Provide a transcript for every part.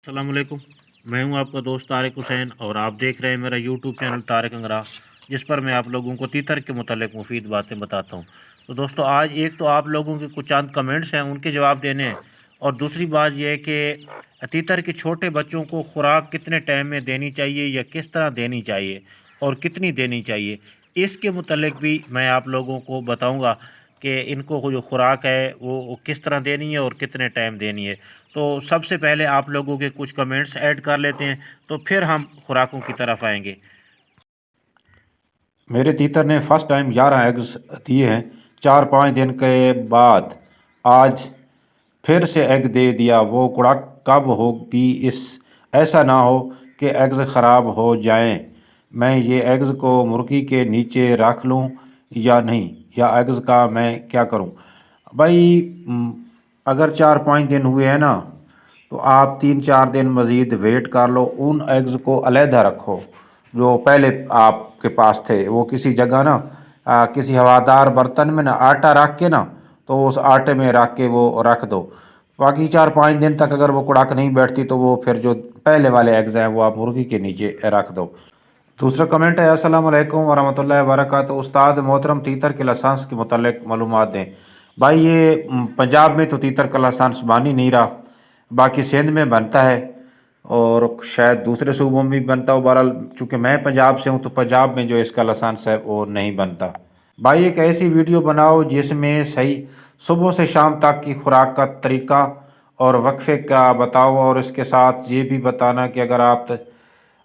अस्सलामुअलैकुम। मैं हूं आपका दोस्त तारिक हुसैन और आप देख रहे हैं मेरा यूट्यूब चैनल तारिक अंगरा, जिस पर मैं आप लोगों को तीतर के मुतालिक मुफीद बातें बताता हूं। तो दोस्तों, आज एक तो आप लोगों के कुछ चंद कमेंट्स हैं, उनके जवाब देने हैं। और दूसरी बात यह है कि तीतर के छोटे बच्चों को खुराक कितने टाइम में देनी चाहिए या किस तरह देनी चाहिए और कितनी देनी चाहिए, इसके मुतालिक भी मैं आप लोगों को बताऊँगा कि इनको जो खुराक है वो किस तरह देनी है और कितने टाइम देनी है। तो सबसे पहले आप लोगों के कुछ कमेंट्स ऐड कर लेते हैं, तो फिर हम खुराकों की तरफ आएंगे। मेरे तीतर ने फर्स्ट टाइम 11 एग्स दिए हैं। 4-5 दिन के बाद आज फिर से एग दे दिया। वो कुड़ाक कब होगी? ऐसा ना हो कि एग्स ख़राब हो जाएं। मैं ये एग्स को मुर्गी के नीचे रख लूं या नहीं, या एग्स का मैं क्या करूं? भाई, अगर 4-5 दिन हुए हैं ना, तो आप 3-4 दिन मज़ीद वेट कर लो। उन एग्स को अलहदा रखो जो पहले आपके पास थे। वो किसी जगह ना, किसी हवादार बर्तन में ना आटा रख के ना, तो उस आटे में रख के वो रख दो। बाकी 4-5 दिन तक अगर वो कुड़ाक नहीं बैठती तो वो फिर जो पहले वाले एग्स हैं वो आप मुर्गी के नीचे रख दो। दूसरा कमेंट है, अस्सलाम वालेकुम वरहमतुल्लाहि वबरकातुहू। उस्ताद मोहतरम, तीतर के लाइसेंस के मुतालिक मालूमात दें। भाई, ये पंजाब में तो तीतर का लाइसेंस बन ही नहीं रहा। बाकी सिंध में बनता है और शायद दूसरे सूबों में भी बनता हो। बहरहाल चूँकि मैं पंजाब से हूँ तो पंजाब में जो इसका लाइसेंस है वो नहीं बनता। भाई, एक ऐसी वीडियो बनाओ जिसमें सही सुबह से शाम तक की खुराक का तरीका और वक्फे का बताओ, और इसके साथ ये भी बताना कि अगर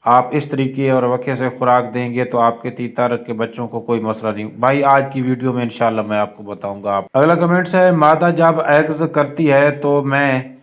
आप इस तरीके और वक्फे से खुराक देंगे तो आपके तीतर के बच्चों को कोई मसला नहीं। भाई, आज की वीडियो में इंशाल्लाह मैं आपको बताऊंगा। आप अगला कमेंट्स है, मादा जब एग्स करती है तो मैं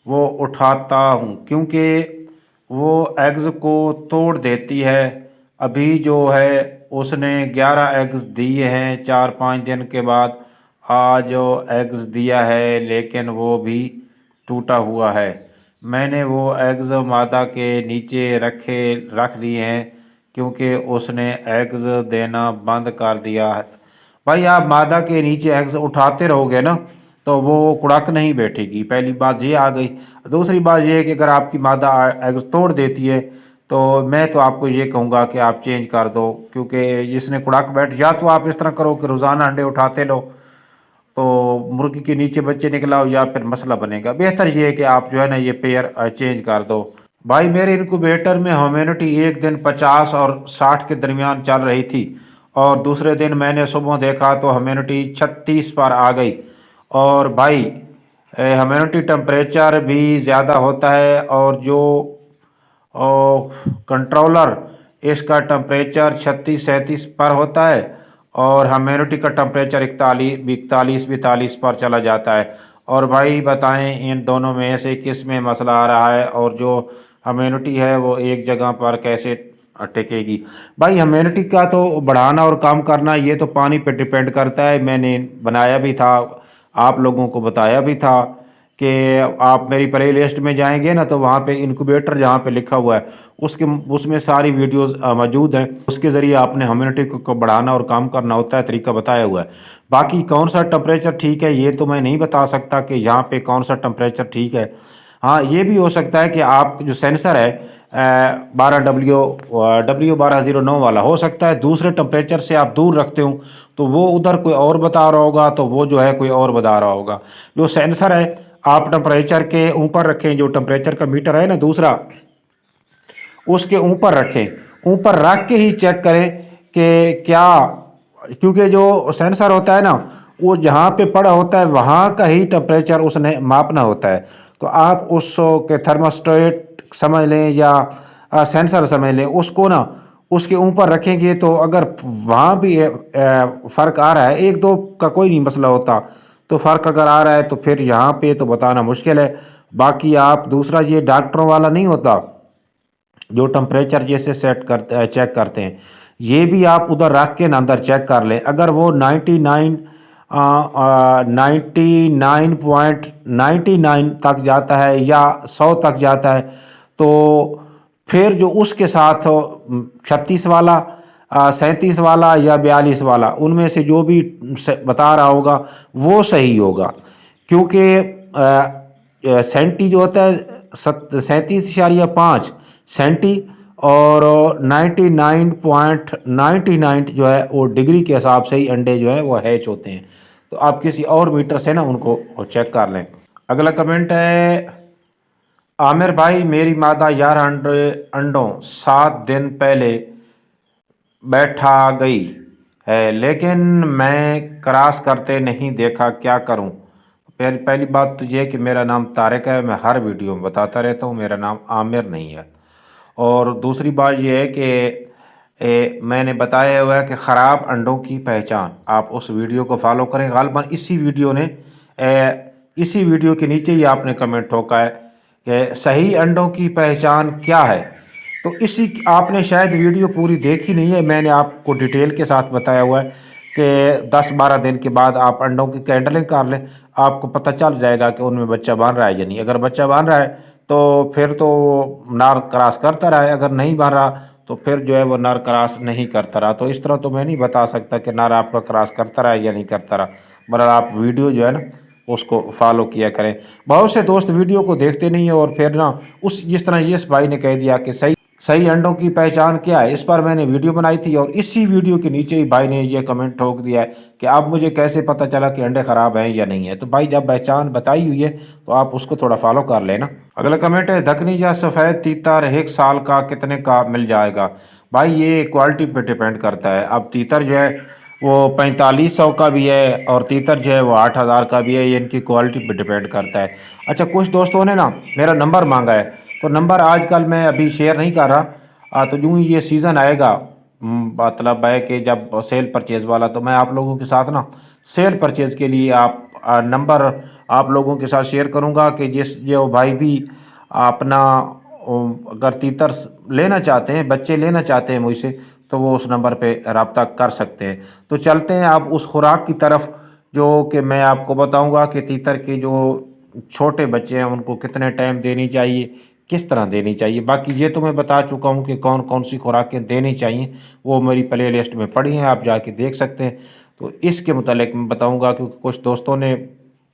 वो उठाता हूँ क्योंकि वो एग्स को तोड़ देती है। अभी जो है उसने 11 एग्स दिए हैं 4-5 दिन के बाद। आज जो एग्स दिया है लेकिन वो भी टूटा हुआ है। मैंने वो एग्स मादा के नीचे रख लिए हैं क्योंकि उसने एग्स देना बंद कर दिया है। भाई, आप मादा के नीचे एग्स उठाते रहोगे ना तो वो कुड़ाक नहीं बैठेगी। पहली बात ये आ गई। दूसरी बात ये है कि अगर आपकी मादा एग्स तोड़ देती है तो मैं तो आपको ये कहूँगा कि आप चेंज कर दो, क्योंकि जिसने कुड़ाक बैठ, या तो आप इस तरह करो कि रोज़ाना अंडे उठाते लो तो मुर्गी के नीचे बच्चे निकलाओ, या फिर मसला बनेगा। बेहतर ये है कि आप जो है ना ये पेयर चेंज कर दो। भाई, मेरे इनक्यूबेटर में ह्यूमिडिटी एक दिन 50 और 60 के दरमियान चल रही थी, और दूसरे दिन मैंने सुबह देखा तो ह्यूमिडिटी 36 पर आ गई। और भाई, ह्यूमिडिटी टेम्परेचर भी ज़्यादा होता है, और जो कंट्रोलर इसका टेम्परेचर 36-37 पर होता है, और ह्यूमिडिटी का टेम्परेचर 41-42 पर चला जाता है। और भाई बताएं, इन दोनों में से किस में मसला आ रहा है, और जो ह्यूमिडिटी है वो एक जगह पर कैसे टिकेगी? भाई, ह्यूमिडिटी का तो बढ़ाना और कम करना ये तो पानी पे डिपेंड करता है। मैंने बनाया भी था, आप लोगों को बताया भी था कि आप मेरी प्ले लिस्ट में जाएंगे ना तो वहाँ पे इनक्यूबेटर जहाँ पे लिखा हुआ है उसमें सारी वीडियोस मौजूद हैं। उसके ज़रिए आपने ह्यूमिडिटी को बढ़ाना और कम करना होता है, तरीका बताया हुआ है। बाकी कौन सा टेम्परेचर ठीक है ये तो मैं नहीं बता सकता कि यहाँ पे कौन सा टेम्परेचर ठीक है। हाँ, ये भी हो सकता है कि आप जो सेंसर है 12W1209 वाला, हो सकता है दूसरे टेम्परेचर से आप दूर रखते हो तो वो उधर कोई और बता रहा होगा, तो वो जो है कोई और बता रहा होगा। जो सेंसर है आप टेम्परेचर के ऊपर रखें, जो टेम्परेचर का मीटर है ना दूसरा, उसके ऊपर रखें। ऊपर रख के ही चेक करें कि क्या, क्योंकि जो सेंसर होता है ना वो जहाँ पे पड़ा होता है वहाँ का ही टेम्परेचर उसने मापना होता है। तो आप उसके थर्मास्टेट समझ लें या सेंसर समझ लें, उसको ना उसके ऊपर रखेंगे तो अगर वहाँ भी फ़र्क आ रहा है, एक दो का कोई नहीं मसला होता, तो फ़र्क अगर आ रहा है तो फिर यहाँ पे तो बताना मुश्किल है। बाकी आप दूसरा ये डॉक्टरों वाला नहीं होता जो टेम्परेचर जैसे सेट करते चेक करते हैं, ये भी आप उधर रख के ना अंदर चेक कर लें। अगर वो 99.99 तक जाता है या 100 तक जाता है तो फिर जो उसके साथ 36 वाला, 37 वाला या 42 वाला, उनमें से जो भी बता रहा होगा वो सही होगा। क्योंकि सेंटी जो होता है 37.5 सेंटी और 99.99 जो है वो डिग्री के हिसाब से ही अंडे जो है वो हैच होते हैं। तो आप किसी और मीटर से ना उनको चेक कर लें। अगला कमेंट है, आमिर भाई मेरी मादा 11 अंडों 7 दिन पहले बैठा गई है, लेकिन मैं क्रॉस करते नहीं देखा, क्या करूं? पहली बात तो ये कि मेरा नाम तारिक है, मैं हर वीडियो में बताता रहता हूं, मेरा नाम आमिर नहीं है। और दूसरी बात ये है कि मैंने बताया हुआ है कि ख़राब अंडों की पहचान, आप उस वीडियो को फॉलो करें। गालबन इसी वीडियो के नीचे ही आपने कमेंट ठोका है कि सही अंडों की पहचान क्या है। तो इसी आपने शायद वीडियो पूरी देखी नहीं है, मैंने आपको डिटेल के साथ बताया हुआ है कि 10-12 दिन के बाद आप अंडों की कैंडलिंग कर लें, आपको पता चल जाएगा कि उनमें बच्चा बन रहा है या नहीं। अगर बच्चा बन रहा है तो फिर तो नर क्रॉस करता रहा है, अगर नहीं बन रहा तो फिर जो है वो नर क्रॉस नहीं करता रहा। तो इस तरह तो मैं नहीं बता सकता कि नर आपका क्रॉस करता रहा या नहीं करता रहा, मगर आप वीडियो जो है ना उसको फॉलो किया करें। बहुत से दोस्त वीडियो को देखते नहीं है और फिर ना जिस तरह इस भाई ने कह दिया कि सही अंडों की पहचान क्या है, इस पर मैंने वीडियो बनाई थी और इसी वीडियो के नीचे ही भाई ने ये कमेंट ठोक दिया है कि अब मुझे कैसे पता चला कि अंडे ख़राब हैं या नहीं है। तो भाई जब पहचान बताई हुई है तो आप उसको थोड़ा फॉलो कर लेना। अगला कमेंट है, दखनी या सफ़ेद तीतर 1 साल का कितने का मिल जाएगा? भाई ये क्वालिटी पर डिपेंड करता है। अब तीतर जो है वो 4500 का भी है और तीतर जो है वो 8000 का भी है, ये इनकी क्वालिटी पर डिपेंड करता है। अच्छा, कुछ दोस्तों ने ना मेरा नंबर मांगा है, तो नंबर आजकल मैं अभी शेयर नहीं कर रहा। तो यूँ ही ये सीज़न आएगा, मतलब है कि जब सेल परचेज़ वाला, तो मैं आप लोगों के साथ ना सेल परचेज़ के लिए नंबर आप लोगों के साथ शेयर करूंगा कि जो भाई भी अपना अगर तीतर लेना चाहते हैं, बच्चे लेना चाहते हैं मुझसे, तो वो उस नंबर पे रब्ता कर सकते हैं। तो चलते हैं आप उस खुराक की तरफ जो कि मैं आपको बताऊंगा कि तीतर के जो छोटे बच्चे हैं उनको कितने टाइम देनी चाहिए, किस तरह देनी चाहिए। बाकी ये तो मैं बता चुका हूँ कि कौन कौन सी खुराकें देनी चाहिए, वो मेरी प्ले लिस्ट में पड़ी हैं, आप जाके देख सकते हैं। तो इसके मुतालिक मैं बताऊँगा क्योंकि कुछ दोस्तों ने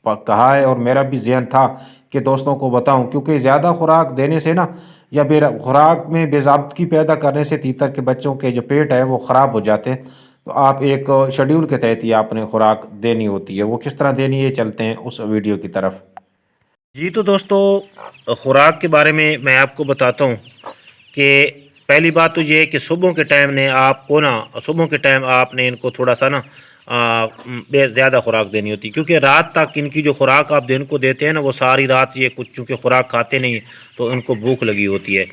कहा है और मेरा भी ज़हन था कि दोस्तों को बताऊं, क्योंकि ज़्यादा खुराक देने से ना या खुराक में बेज़ाब्तगी पैदा करने से तीतर के बच्चों के जो पेट है वो ख़राब हो जाते हैं। तो आप एक शेड्यूल के तहत ही आपने खुराक देनी होती है, वो किस तरह देनी है, चलते हैं उस वीडियो की तरफ। जी तो दोस्तों, खुराक के बारे में मैं आपको बताता हूँ कि पहली बात तो ये है कि सुबह के टाइम ने आपको ना सुबह के टाइम आपने इनको थोड़ा सा ना ज़्यादा खुराक देनी होती है, क्योंकि रात तक इनकी जो खुराक आप दिन को देते हैं ना वो सारी रात ये कुछ चूँकि खुराक खाते नहीं तो इनको भूख लगी होती है।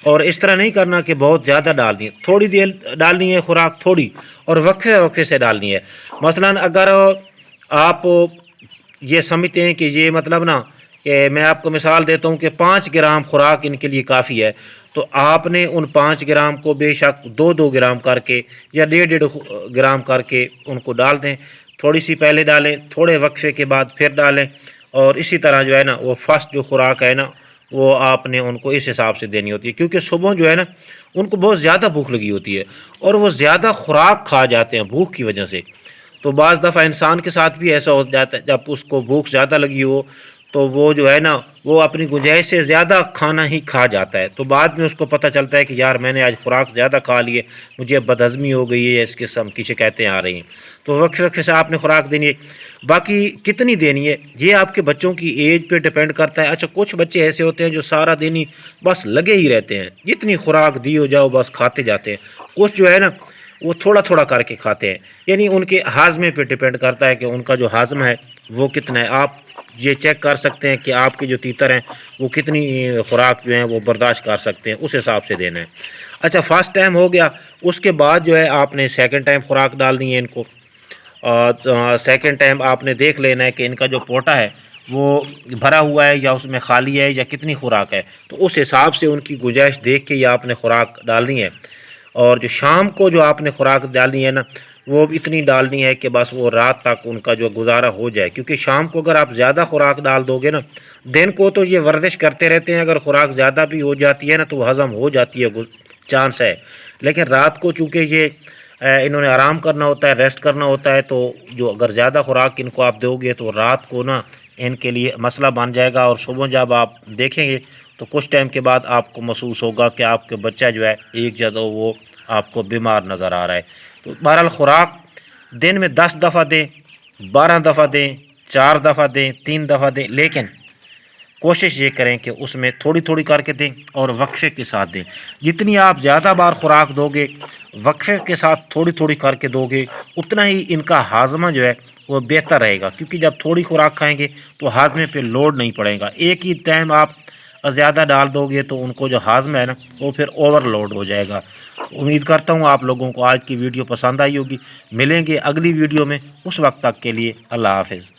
और इस तरह नहीं करना कि बहुत ज़्यादा डालनी है, थोड़ी देर डालनी है खुराक थोड़ी, और वक्फे वक्फे से डालनी है। मसलन अगर आप ये समझते हैं कि ये मतलब ना कि मैं आपको मिसाल देता हूँ कि 5 ग्राम खुराक इनके लिए काफ़ी है, तो आपने उन 5 ग्राम को बेशक 2-2 ग्राम करके या 1.5 ग्राम करके उनको डाल दें। थोड़ी सी पहले डालें, थोड़े वक्फे के बाद फिर डालें, और इसी तरह जो है ना वो फर्स्ट जो खुराक है ना वो आपने उनको इस हिसाब से देनी होती है, क्योंकि सुबह जो है ना उनको बहुत ज़्यादा भूख लगी होती है और वो ज़्यादा खुराक खा जाते हैं भूख की वजह से। तो बाज़ दफ़ा इंसान के साथ भी ऐसा हो जाता है, जब उसको भूख ज़्यादा लगी हो तो वो जो है ना वो अपनी गुंजाइश से ज़्यादा खाना ही खा जाता है। तो बाद में उसको पता चलता है कि यार मैंने आज खुराक ज़्यादा खा ली है, मुझे बदहज़मी हो गई है, इस किस्म की शिकायतें आ रही हैं। तो वक्फे वक्फे से आपने खुराक देनी है। बाकी कितनी देनी है ये आपके बच्चों की एज पे डिपेंड करता है। अच्छा, कुछ बच्चे ऐसे होते हैं जो सारा दिन ही बस लगे ही रहते हैं, जितनी खुराक दी हो जाओ बस खाते जाते हैं। कुछ जो है ना वो थोड़ा थोड़ा करके खाते हैं, यानी उनके हाजमे पे डिपेंड करता है कि उनका जो हाजमा है वो कितना है। आप ये चेक कर सकते हैं कि आपके जो तीतर हैं वो कितनी खुराक जो है वो बर्दाश्त कर सकते हैं, उस हिसाब से देना है। अच्छा, फर्स्ट टाइम हो गया, उसके बाद जो है आपने सेकंड टाइम खुराक डालनी है इनको। सेकंड टाइम आपने देख लेना है कि इनका जो पोटा है वो भरा हुआ है या उसमें खाली है या कितनी खुराक है, तो उस हिसाब से उनकी गुंजाइश देख के ही आपने खुराक डालनी है। और जो शाम को जो आपने खुराक डालनी है ना वो इतनी डालनी है कि बस वो रात तक उनका जो गुजारा हो जाए, क्योंकि शाम को अगर आप ज़्यादा खुराक डाल दोगे ना, दिन को तो ये वर्जिश करते रहते हैं, अगर खुराक ज़्यादा भी हो जाती है ना तो हज़म हो जाती है, चांस है। लेकिन रात को चूँकि ये इन्होंने आराम करना होता है, रेस्ट करना होता है, तो जो अगर ज़्यादा खुराक इनको आप दोगे तो रात को ना इनके लिए मसला बन जाएगा। और सुबह जब आप देखेंगे تو کچھ ٹائم کے بعد آپ کو محسوس ہوگا کہ آپ کے بچہ جو ہے ایک جگہ وہ آپ کو بیمار نظر آ رہا ہے۔ تو بہرحال خوراک دن میں 10 دفعہ دیں، 12 دفعہ دیں، 4 دفعہ دیں، 3 دفعہ دیں، لیکن کوشش یہ کریں کہ اس میں تھوڑی تھوڑی کر کے دیں اور وقفے کے ساتھ دیں۔ جتنی آپ زیادہ بار خوراک دو گے، وقفے کے ساتھ تھوڑی تھوڑی کر کے دو گے، اتنا ہی ان کا ہاضمہ جو ہے وہ بہتر رہے گا، کیونکہ جب تھوڑی خوراک کھائیں گے تو ہاضمے پہ لوڈ نہیں پڑے گا۔ ایک ہی ٹائم آپ زیادہ ڈال دو گے تو ان کو جو ہاضمہ ہے نا وہ پھر اوور لوڈ ہو جائے گا۔ امید کرتا ہوں آپ لوگوں کو آج کی ویڈیو پسند آئی ہوگی۔ ملیں گے اگلی ویڈیو میں، اس وقت تک کے لیے اللہ حافظ۔